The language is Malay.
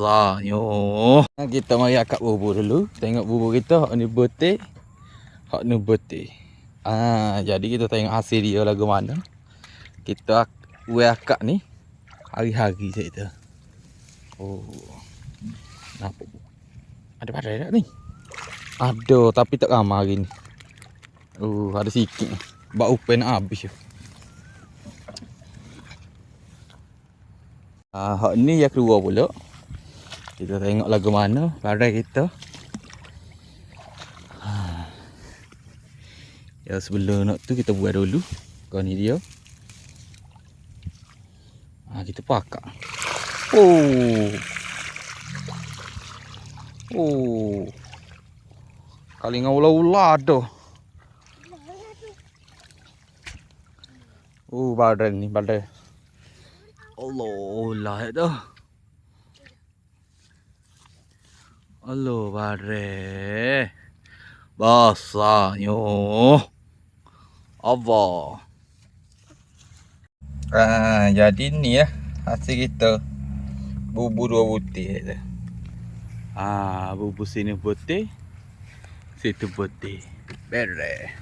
Basahnya. Kita mari akak bubur dulu. Tengok bubur kita. Hak ni betik. Hak ni betik. Jadi kita tengok hasil dia lagu mana. Kita akak ni hari-hari je kita. Oh. Nampak. Ada padai tak ni? Ada tapi tak ramai hari ni. Ada sikit. Bak upen nak habis je. Hak ni yang keluar pula. Kita tengok lagu mana padai kita. Ya sebelum nak tu kita buat dulu. Kau ni dia. Kita pakak. Kali dengan ular-ular tu. Badai ni badai. Allah tu. Allah badai. Basahnya. Apa? Jadi ni ya hasil kita. Bubur 2 butir je. Bubur sini putih, situ putih. Beres.